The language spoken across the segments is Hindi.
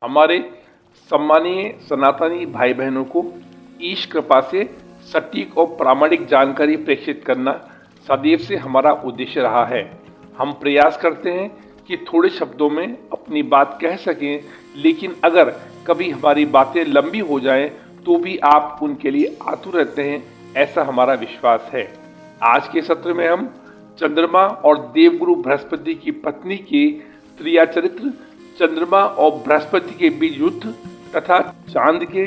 हमारे सम्मानीय सनातनी भाई बहनों को ईश कृपा से सटीक और प्रामाणिक जानकारी प्रेषित करना सदैव से हमारा उद्देश्य रहा है। हम प्रयास करते हैं कि थोड़े शब्दों में अपनी बात कह सकें, लेकिन अगर कभी हमारी बातें लंबी हो जाएं तो भी आप उनके लिए आतुर रहते हैं, ऐसा हमारा विश्वास है। आज के सत्र में हम चंद्रमा और देवगुरु बृहस्पति की पत्नी के त्रिया चरित्र, चंद्रमा और बृहस्पति के बीच युद्ध तथा चांद के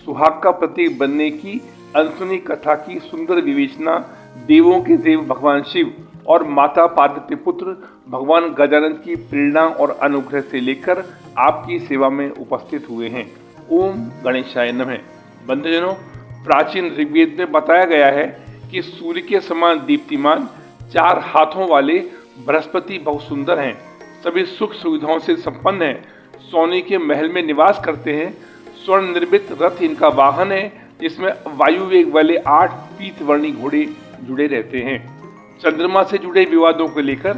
सुहाग का प्रतीक बनने की अनसुनी कथा की सुंदर विवेचना देवों के देव भगवान शिव और माता पार्वती पुत्र भगवान गजानन की प्रेरणा और अनुग्रह से लेकर आपकी सेवा में उपस्थित हुए हैं। ओम गणेशाय नमः। बंधुजनों, प्राचीन ऋग्वेद में बताया गया है कि सूर्य के समान दीप्तिमान 4 हाथों वाले बृहस्पति बहुत सुंदर हैं, सभी सुख सुविधाओं से संपन्न हैं, सोने के महल में निवास करते हैं। स्वर्ण निर्मित रथ इनका वाहन है, जिसमें वायु वेग वाले 8 पीतवर्णी घोड़े जुड़े रहते हैं। चंद्रमा से जुड़े विवादों को लेकर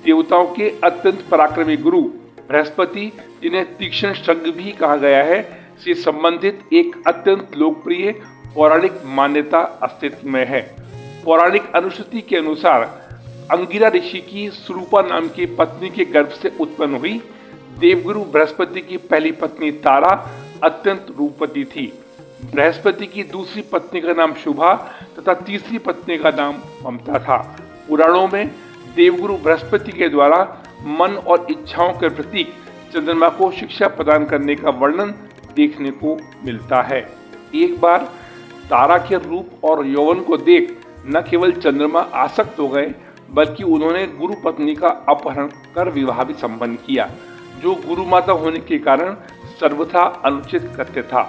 देवताओं के अत्यंत पराक्रमी गुरु बृहस्पति, जिन्हें तीक्ष्ण शंख भी कहा गया है, से संबंधित एक अत्यंत लोकप्रिय पौराणिक मान्यता अस्तित्व में है। पौराणिक अनुश्रुति के अनुसार अंगिरा ऋषि की सुरूपा नाम की पत्नी के गर्भ से उत्पन्न हुई देवगुरु बृहस्पति की पहली पत्नी तारा अत्यंत रूपवती थी। बृहस्पति की दूसरी पत्नी का नाम शुभा तथा तीसरी पत्नी का नाम ममता था। पुराणों में देवगुरु बृहस्पति के द्वारा मन और इच्छाओं के प्रतीक चंद्रमा को शिक्षा प्रदान करने का वर्णन देखने को मिलता है। एक बार तारा के रूप और यौवन को देख न केवल चंद्रमा आसक्त हो गए, बल्कि उन्होंने गुरु पत्नी का अपहरण कर विवाह भी संपन्न किया, जो गुरु माता होने के कारण सर्वथा अनुचित कृत्य था।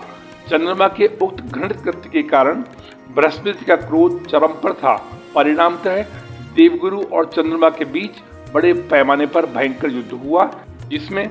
चंद्रमा के उक्त घृणित कृत्य के कारण बृहस्पति का क्रोध चरम पर था। परिणामतः देवगुरु और चंद्रमा के बीच बड़े पैमाने पर भयंकर युद्ध हुआ, जिसमें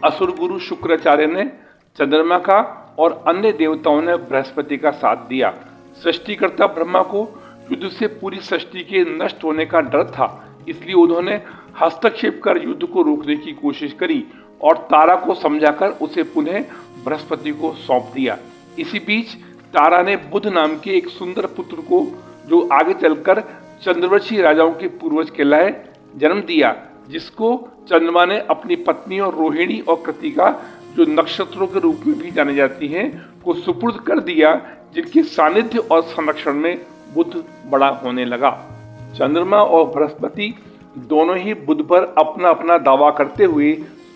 असुर गुरु शुक्राचार्य ने चंद्रमा का और अन्य देवताओं ने बृहस्पति का साथ दिया। सृष्टिकर्ता ब्रह्मा को युद्ध से पूरी सृष्टि के नष्ट होने का डर था, इसलिए उन्होंने हस्तक्षेप कर युद्ध को रोकने की कोशिश करी और तारा को समझाकर उसे पुनः बृहस्पति को सौंप दिया। इसी बीच तारा ने बुध नाम के एक सुंदर पुत्र को, जो आगे चलकर चंद्रवंशी राजाओं के पूर्वज कहलाए, जन्म दिया, जिसको चंद्रमा ने अपनी पत्नियों रोहिणी और कृतिका, जो नक्षत्रों के रूप में भी जानी जाती हैं, को सुपुर्द कर दिया, जिनके सानिध्य और संरक्षण में बुध बड़ा होने लगा। चंद्रमा और बृहस्पति दोनों ही बुध पर अपना अपना दावा करते हुए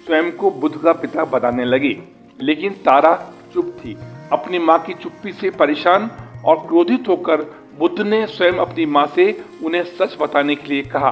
स्वयं को बुध का पिता बताने लगे, लेकिन तारा चुप थी। अपनी माँ की चुप्पी से परेशान और क्रोधित होकर बुध ने स्वयं अपनी माँ से उन्हें सच बताने के लिए कहा।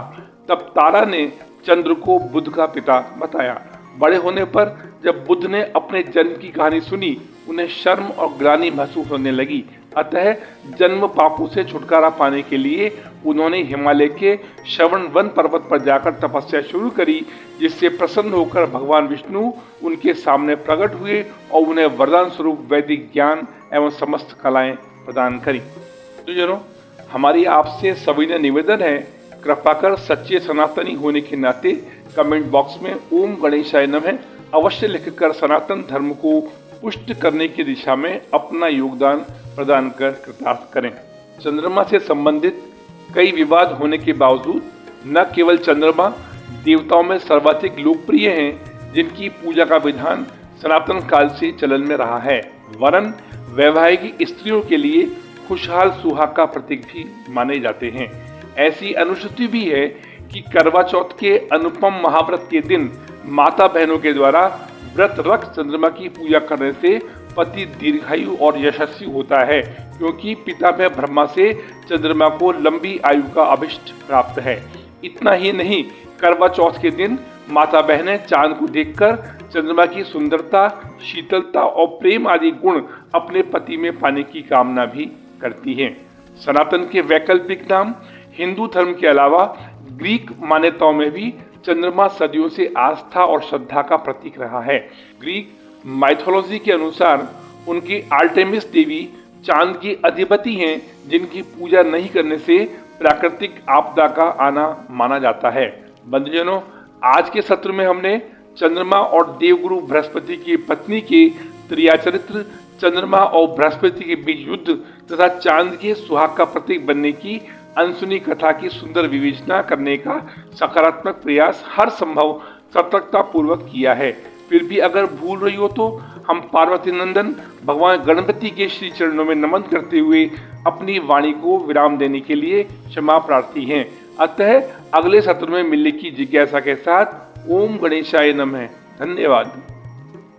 तब तारा ने चंद्र को बुध का पिता बताया। बड़े होने पर जब बुध ने अपने जन्म की कहानी सुनी, उन्हें शर्म और ग्लानि महसूस होने लगी। अतः जन्म पापों से छुटकारा पाने के लिए उन्होंने हिमालय के श्रवण वन पर्वत पर जाकर तपस्या शुरू करी, जिससे प्रसन्न होकर भगवान विष्णु उनके सामने प्रकट हुए और उन्हें वरदान स्वरूप वैदिक ज्ञान एवं समस्त कलाएं प्रदान करी। तो जनों, हमारी आपसे सविनय निवेदन है, कृपा कर सच्चे सनातनी होने के नाते कमेंट बॉक्स में ओम गणेशाय नमः अवश्य लिखकर सनातन धर्म को पुष्ट करने की दिशा में अपना योगदान प्रदान कर कृतार्थ करें। चंद्रमा से संबंधित कई विवाद होने के बावजूद न केवल चंद्रमा देवताओं में सर्वाधिक लोकप्रिय हैं, जिनकी पूजा का विधान सनातन काल से चलन में रहा है, वरन वैवाहिक स्त्रियों के लिए खुशहाल सुहाग का प्रतीक भी माने जाते हैं। ऐसी अनुश्रुति भी है कि करवा चौथ के अनुपम महाव्रत के दिन माता बहनों के द्वारा व्रत रख चंद्रमा की पूजा करने से पति दीर्घायु और यशस्वी होता है, क्योंकि पितामह ब्रह्मा से चंद्रमा को लंबी आयु का अभिष्ट प्राप्त है। इतना ही नहीं, करवा चौथ के दिन माता बहनें चांद को देखकर चंद्रमा की सुंदरता, शीतलता और प्रेम आदि गुण अपने पति में पाने की कामना भी करती हैं। सनातन के वैकल्पिक नाम हिंदू धर्म के अलावा ग्रीक मान्यताओं में भी चंद्रमा सदियों से आस्था और श्रद्धा का प्रतीक रहा है। ग्रीक माइथोलॉजी के अनुसार उनकी आर्टेमिस देवी चांद की अधिपति हैं, जिनकी पूजा नहीं करने से प्राकृतिक आपदा का आना माना जाता है। बंधुजनों, आज के सत्र में हमने चंद्रमा और देवगुरु बृहस्पति की पत्नी के त्रिया चरित्र, चंद्रमा और बृहस्पति के बीच युद्ध तथा चांद के सुहाग का प्रतीक बनने की अनसुनी कथा की सुंदर विवेचना करने का सकारात्मक प्रयास हर संभव सतर्कता पूर्वक किया है। फिर भी अगर भूल रही हो तो हम पार्वती नंदन भगवान गणपति के श्री चरणों में नमन करते हुए अपनी वाणी को विराम देने के लिए क्षमा प्रार्थी हैं। अतः अगले सत्र में मिलने की जिज्ञासा के साथ ओम गणेशाय नमः। धन्यवाद।